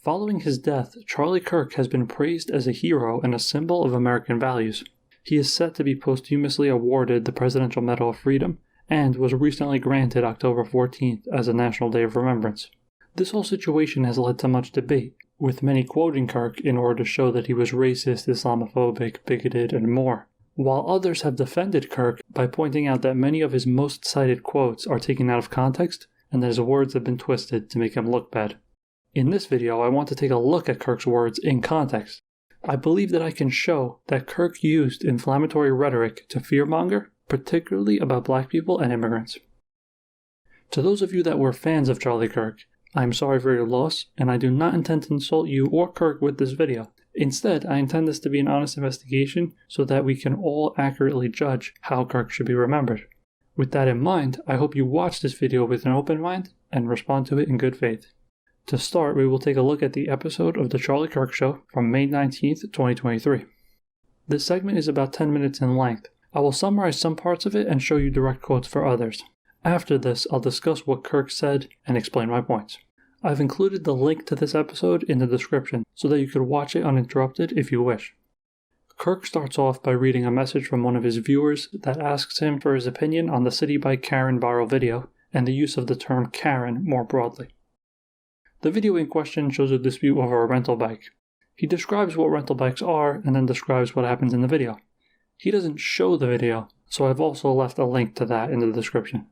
Following his death, Charlie Kirk has been praised as a hero and a symbol of American values. He is set to be posthumously awarded the Presidential Medal of Freedom and was recently granted October 14th as a National Day of Remembrance. This whole situation has led to much debate, with many quoting Kirk in order to show that he was racist, Islamophobic, bigoted, and more, while others have defended Kirk by pointing out that many of his most cited quotes are taken out of context and that his words have been twisted to make him look bad. In this video, I want to take a look at Kirk's words in context. I believe that I can show that Kirk used inflammatory rhetoric to fearmonger, particularly about black people and immigrants. To those of you that were fans of Charlie Kirk, I am sorry for your loss, and I do not intend to insult you or Kirk with this video. Instead, I intend this to be an honest investigation so that we can all accurately judge how Kirk should be remembered. With that in mind, I hope you watch this video with an open mind and respond to it in good faith. To start, we will take a look at the episode of The Charlie Kirk Show from May 19th, 2023. This segment is about 10 minutes in length. I will summarize some parts of it and show you direct quotes for others. After this, I'll discuss what Kirk said and explain my points. I've included the link to this episode in the description so that you could watch it uninterrupted if you wish. Kirk starts off by reading a message from one of his viewers that asks him for his opinion on the City by Karen viral video and the use of the term Karen more broadly. The video in question shows a dispute over a rental bike. He describes what rental bikes are and then describes what happens in the video. He doesn't show the video, so I've also left a link to that in the description.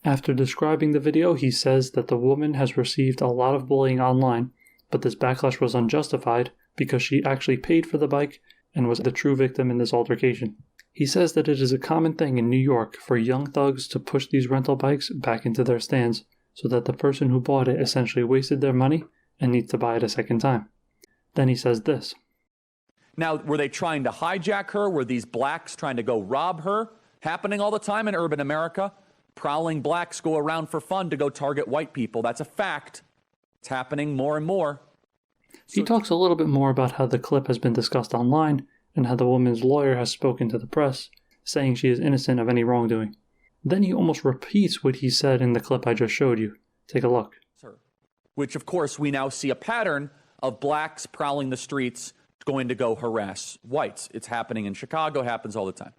After describing the video, he says that the woman has received a lot of bullying online, but this backlash was unjustified because she actually paid for the bike and was the true victim in this altercation. He says that it is a common thing in New York for young thugs to push these rental bikes back into their stands, so that the person who bought it essentially wasted their money and needs to buy it a second time. Then he says this. Now, were they trying to hijack her? Were these blacks trying to go rob her? Happening all the time in urban America. Prowling blacks go around for fun to go target white people. That's a fact. It's happening more and more. He talks a little bit more about how the clip has been discussed online and how the woman's lawyer has spoken to the press, saying she is innocent of any wrongdoing. Then he almost repeats what he said in the clip I just showed you. Take a look. Which, of course, we now see a pattern of blacks prowling the streets going to go harass whites. It's happening in Chicago, happens all the time.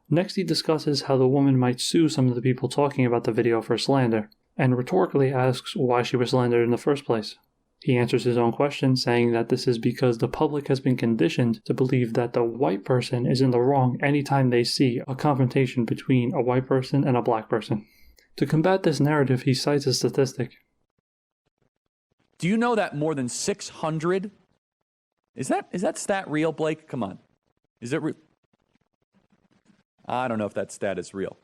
Next, he discusses how the woman might sue some of the people talking about the video for slander, and rhetorically asks why she was slandered in the first place. He answers his own question, saying that this is because the public has been conditioned to believe that the white person is in the wrong anytime they see a confrontation between a white person and a black person. To combat this narrative, he cites a statistic. Do you know that more than 600... Is that stat real, Blake? Come on. Is it real? I don't know if that stat is real.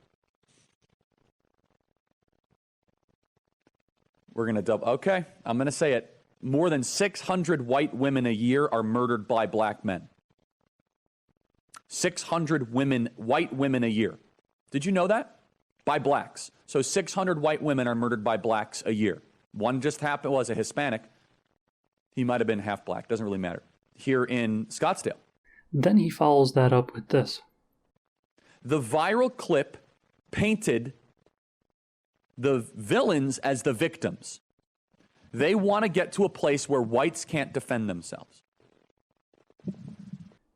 We're going to double... Okay, I'm going to say it. More than 600 white women a year are murdered by black men. 600 white women a year. Did you know that? By blacks. So 600 white women are murdered by blacks a year. One just happened, was a Hispanic. He might have been half black, doesn't really matter. Here in Scottsdale. Then he follows that up with this. The viral clip painted the villains as the victims. They want to get to a place where whites can't defend themselves.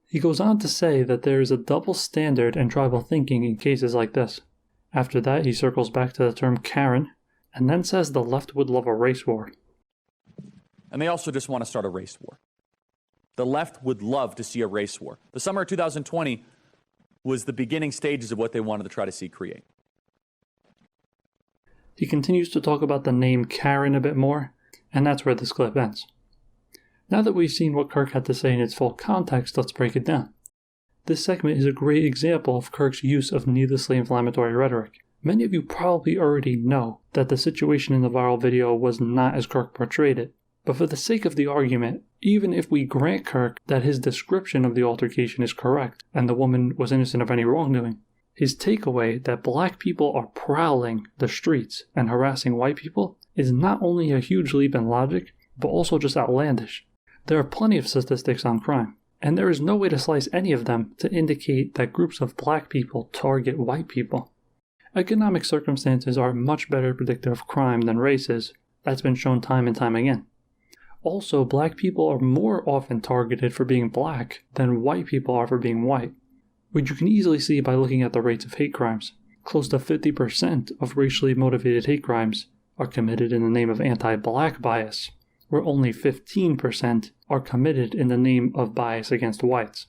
He goes on to say that there is a double standard and tribal thinking in cases like this. After that, he circles back to the term Karen, and then says the left would love a race war. And they also just want to start a race war. The left would love to see a race war. The summer of 2020 was the beginning stages of what they wanted to try to see create. He continues to talk about the name Karen a bit more, and that's where this clip ends. Now that we've seen what Kirk had to say in its full context, let's break it down. This segment is a great example of Kirk's use of needlessly inflammatory rhetoric. Many of you probably already know that the situation in the viral video was not as Kirk portrayed it, but for the sake of the argument, even if we grant Kirk that his description of the altercation is correct and the woman was innocent of any wrongdoing, his takeaway that black people are prowling the streets and harassing white people is not only a huge leap in logic, but also just outlandish. There are plenty of statistics on crime, and there is no way to slice any of them to indicate that groups of black people target white people. Economic circumstances are a much better predictor of crime than race is. That's been shown time and time again. Also, black people are more often targeted for being black than white people are for being white, which you can easily see by looking at the rates of hate crimes. Close to 50% of racially motivated hate crimes are committed in the name of anti-black bias, where only 15% are committed in the name of bias against whites.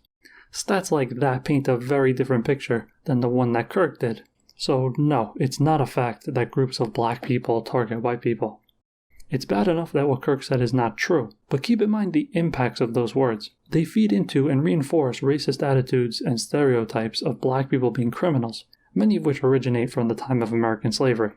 Stats like that paint a very different picture than the one that Kirk did. So no, it's not a fact that groups of black people target white people. It's bad enough that what Kirk said is not true, but keep in mind the impacts of those words. They feed into and reinforce racist attitudes and stereotypes of black people being criminals, many of which originate from the time of American slavery.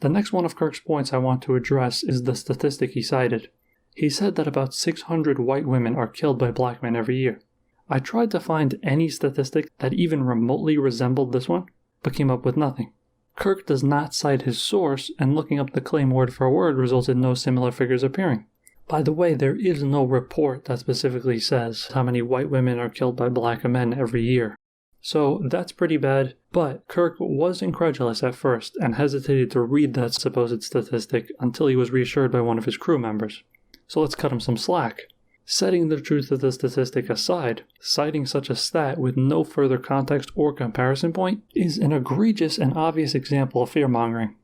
The next one of Kirk's points I want to address is the statistic he cited. He said that about 600 white women are killed by black men every year. I tried to find any statistic that even remotely resembled this one, but came up with nothing. Kirk does not cite his source, and looking up the claim word for word results in no similar figures appearing. By the way, there is no report that specifically says how many white women are killed by black men every year. So that's pretty bad, but Kirk was incredulous at first and hesitated to read that supposed statistic until he was reassured by one of his crew members. So let's cut him some slack. Setting the truth of the statistic aside, citing such a stat with no further context or comparison point is an egregious and obvious example of fearmongering.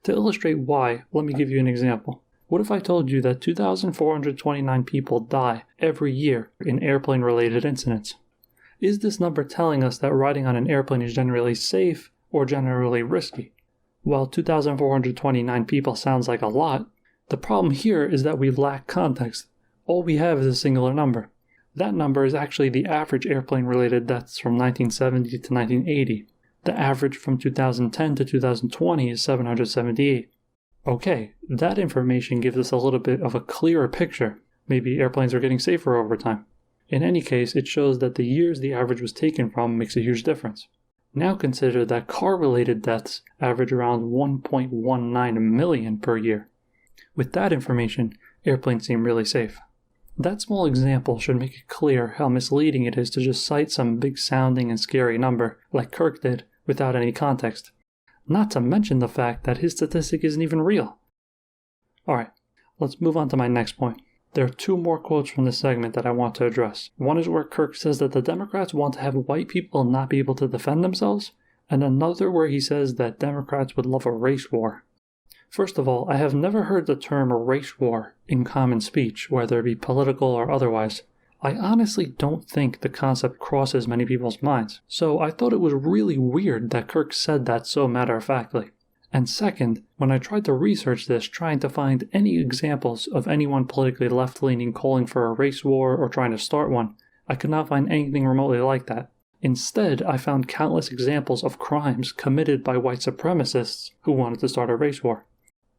To illustrate why, let me give you an example. What if I told you that 2,429 people die every year in airplane-related incidents? Is this number telling us that riding on an airplane is generally safe or generally risky? While 2,429 people sounds like a lot, the problem here is that we lack context. All we have is a singular number. That number is actually the average airplane-related deaths from 1970 to 1980. The average from 2010 to 2020 is 778. Okay, that information gives us a little bit of a clearer picture. Maybe airplanes are getting safer over time. In any case, it shows that the years the average was taken from makes a huge difference. Now consider that car-related deaths average around 1.19 million per year. With that information, airplanes seem really safe. That small example should make it clear how misleading it is to just cite some big-sounding and scary number, like Kirk did, without any context. Not to mention the fact that his statistic isn't even real. Alright, let's move on to my next point. There are two more quotes from this segment that I want to address. One is where Kirk says that the Democrats want to have white people not be able to defend themselves, and another where he says that Democrats would love a race war. First of all, I have never heard the term race war in common speech, whether it be political or otherwise. I honestly don't think the concept crosses many people's minds, so I thought it was really weird that Kirk said that so matter-of-factly. And second, when I tried to research this trying to find any examples of anyone politically left-leaning calling for a race war or trying to start one, I could not find anything remotely like that. Instead, I found countless examples of crimes committed by white supremacists who wanted to start a race war.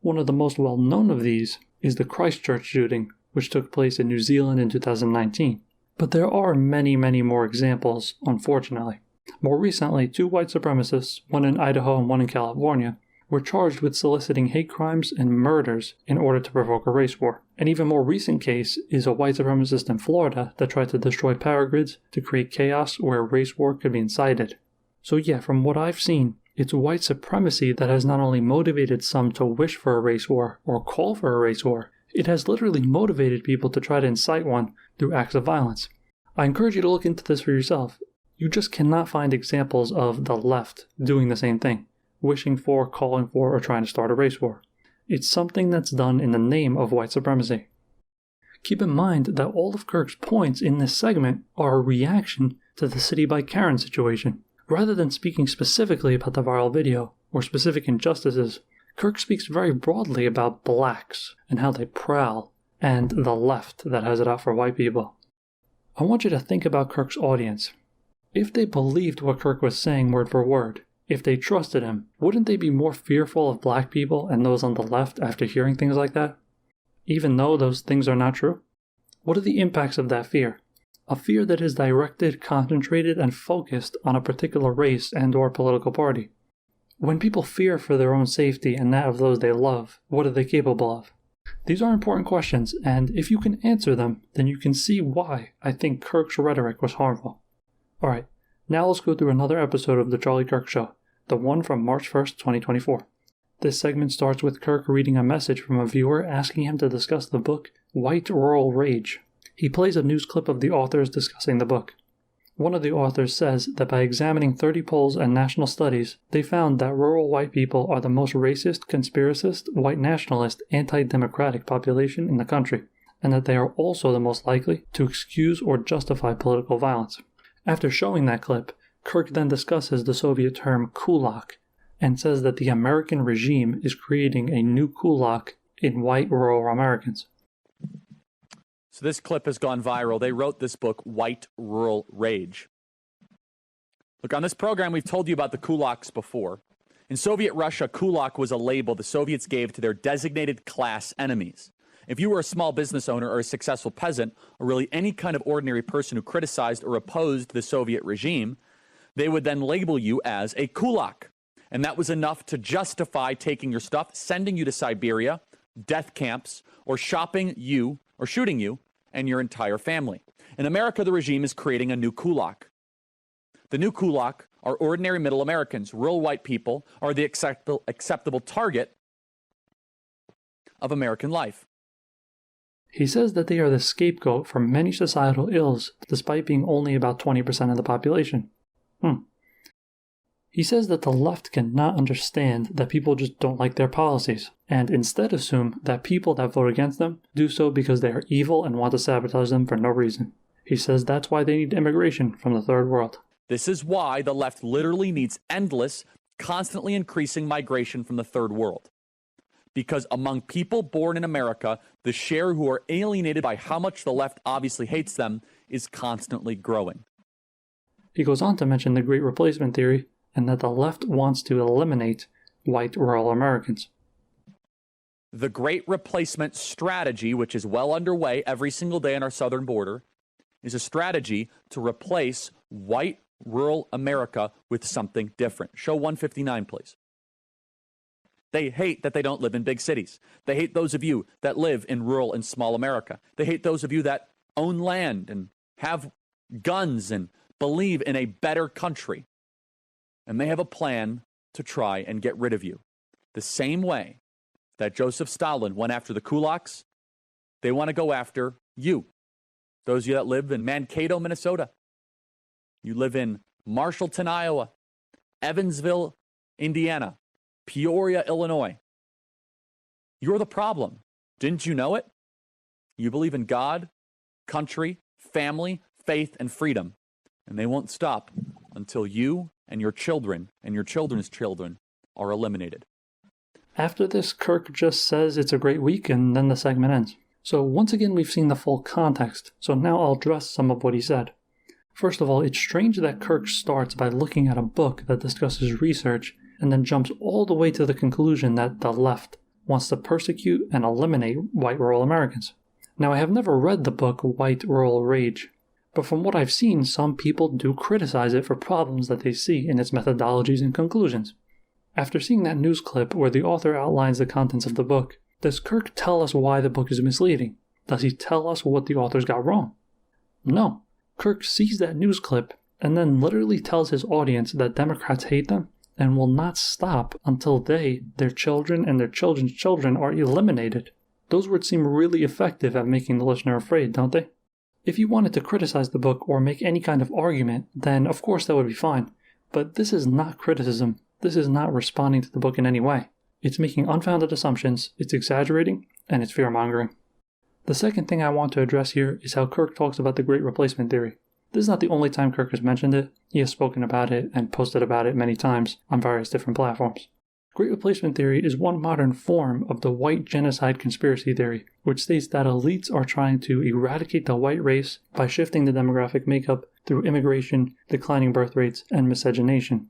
One of the most well-known of these is the Christchurch shooting, which took place in New Zealand in 2019. But there are many, many more examples, unfortunately. More recently, two white supremacists, one in Idaho and one in California, were charged with soliciting hate crimes and murders in order to provoke a race war. An even more recent case is a white supremacist in Florida that tried to destroy power grids to create chaos where a race war could be incited. So yeah, from what I've seen, it's white supremacy that has not only motivated some to wish for a race war or call for a race war, it has literally motivated people to try to incite one through acts of violence. I encourage you to look into this for yourself. You just cannot find examples of the left doing the same thing, wishing for, calling for, or trying to start a race war. It's something that's done in the name of white supremacy. Keep in mind that all of Kirk's points in this segment are a reaction to the City by Karen situation. Rather than speaking specifically about the viral video or specific injustices, Kirk speaks very broadly about blacks and how they prowl, and the left that has it out for white people. I want you to think about Kirk's audience. If they believed what Kirk was saying word for word, if they trusted him, wouldn't they be more fearful of black people and those on the left after hearing things like that? Even though those things are not true? What are the impacts of that fear? A fear that is directed, concentrated, and focused on a particular race and or political party. When people fear for their own safety and that of those they love, what are they capable of? These are important questions, and if you can answer them, then you can see why I think Kirk's rhetoric was harmful. Alright, now let's go through another episode of The Charlie Kirk Show, the one from March 1st, 2024. This segment starts with Kirk reading a message from a viewer asking him to discuss the book White Rural Rage. He plays a news clip of the authors discussing the book. One of the authors says that by examining 30 polls and national studies, they found that rural white people are the most racist, conspiracist, white nationalist, anti-democratic population in the country, and that they are also the most likely to excuse or justify political violence. After showing that clip, Kirk then discusses the Soviet term kulak, and says that the American regime is creating a new kulak in white rural Americans. So this clip has gone viral. They wrote this book, White Rural Rage. Look, on this program, we've told you about the kulaks before. In Soviet Russia, kulak was a label the Soviets gave to their designated class enemies. If you were a small business owner or a successful peasant, or really any kind of ordinary person who criticized or opposed the Soviet regime, they would then label you as a kulak. And that was enough to justify taking your stuff, sending you to Siberia, death camps, or shooting you and your entire family. In America, the regime is creating a new kulak. The new kulak are ordinary middle Americans. Rural white people are the acceptable target of American life. He says that they are the scapegoat for many societal ills, despite being only about 20% of the population. He says that the left cannot understand that people just don't like their policies, and instead assume that people that vote against them do so because they are evil and want to sabotage them for no reason. He says that's why they need immigration from the third world. This is why the left literally needs endless, constantly increasing migration from the third world. Because among people born in America, the share who are alienated by how much the left obviously hates them is constantly growing. He goes on to mention the Great Replacement theory, and that the left wants to eliminate white rural Americans. The Great Replacement strategy, which is well underway every single day on our southern border, is a strategy to replace white rural America with something different. Show 159, please. They hate that they don't live in big cities. They hate those of you that live in rural and small America. They hate those of you that own land and have guns and believe in a better country. And they have a plan to try and get rid of you. The same way that Joseph Stalin went after the kulaks, they want to go after you. Those of you that live in Mankato, Minnesota. You live in Marshallton, Iowa, Evansville, Indiana, Peoria, Illinois. You're the problem. Didn't you know it? You believe in God, country, family, faith, and freedom. And they won't stop until you and your children and your children's children are eliminated. After this, Kirk just says it's a great week, and then the segment ends. So once again, we've seen the full context, so now I'll address some of what he said. First of all, it's strange that Kirk starts by looking at a book that discusses research and then jumps all the way to the conclusion that the left wants to persecute and eliminate white rural Americans. Now, I have never read the book White Rural Rage, but from what I've seen, some people do criticize it for problems that they see in its methodologies and conclusions. After seeing that news clip where the author outlines the contents of the book, does Kirk tell us why the book is misleading? Does he tell us what the authors got wrong? No. Kirk sees that news clip and then literally tells his audience that Democrats hate them and will not stop until they, their children, and their children's children are eliminated. Those words seem really effective at making the listener afraid, don't they? If you wanted to criticize the book or make any kind of argument, then of course that would be fine. But this is not criticism. This is not responding to the book in any way. It's making unfounded assumptions, it's exaggerating, and it's fearmongering. The second thing I want to address here is how Kirk talks about the Great Replacement theory. This is not the only time Kirk has mentioned it. He has spoken about it and posted about it many times on various different platforms. Great Replacement theory is one modern form of the white genocide conspiracy theory, which states that elites are trying to eradicate the white race by shifting the demographic makeup through immigration, declining birth rates, and miscegenation.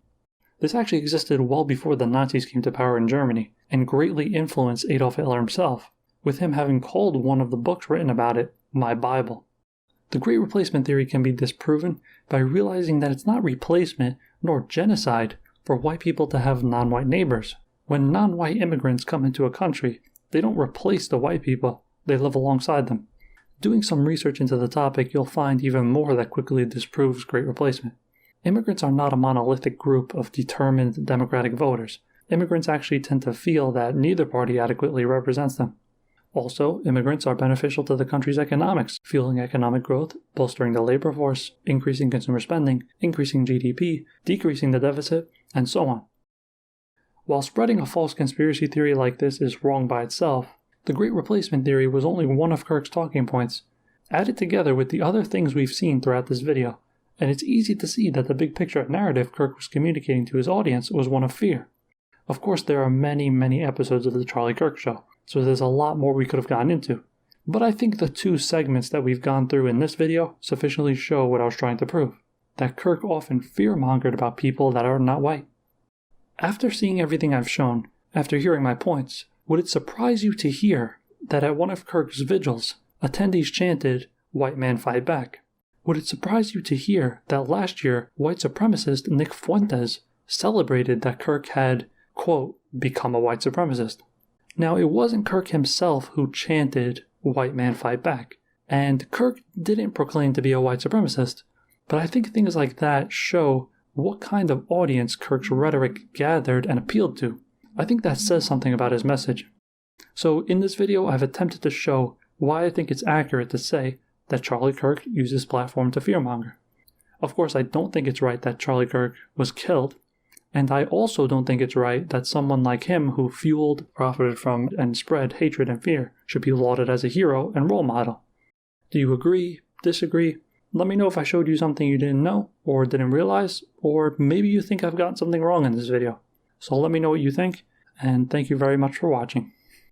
This actually existed well before the Nazis came to power in Germany, and greatly influenced Adolf Hitler himself, with him having called one of the books written about it, My Bible. The Great Replacement theory can be disproven by realizing that it's not replacement nor genocide for white people to have non-white neighbors. When non-white immigrants come into a country, they don't replace the white people, they live alongside them. Doing some research into the topic, you'll find even more that quickly disproves Great Replacement. Immigrants are not a monolithic group of determined Democratic voters. immigrants actually tend to feel that neither party adequately represents them. Also, immigrants are beneficial to the country's economics, fueling economic growth, bolstering the labor force, increasing consumer spending, increasing GDP, decreasing the deficit, and so on. While spreading a false conspiracy theory like this is wrong by itself, the Great Replacement theory was only one of Kirk's talking points. Add it together with the other things we've seen throughout this video, and it's easy to see that the big picture narrative Kirk was communicating to his audience was one of fear. Of course, there are many episodes of The Charlie Kirk Show, so there's a lot more we could have gotten into. But I think the 2 segments that we've gone through in this video sufficiently show what I was trying to prove, that Kirk often fear-mongered about people that are not white. After seeing everything I've shown, after hearing my points, would it surprise you to hear that at one of Kirk's vigils, attendees chanted, "White man fight back"? Would it surprise you to hear that last year, white supremacist Nick Fuentes celebrated that Kirk had, quote, become a white supremacist? Now, it wasn't Kirk himself who chanted, "White man fight back," and Kirk didn't proclaim to be a white supremacist, but I think things like that show what kind of audience Kirk's rhetoric gathered and appealed to. I think that says something about his message. So in this video, I've attempted to show why I think it's accurate to say that Charlie Kirk used his platform to fearmonger. Of course, I don't think it's right that Charlie Kirk was killed, and I also don't think it's right that someone like him who fueled, profited from, and spread hatred and fear should be lauded as a hero and role model. Do you agree? Disagree? Let me know if I showed you something you didn't know, or didn't realize, or maybe you think I've gotten something wrong in this video. So let me know what you think, and thank you very much for watching.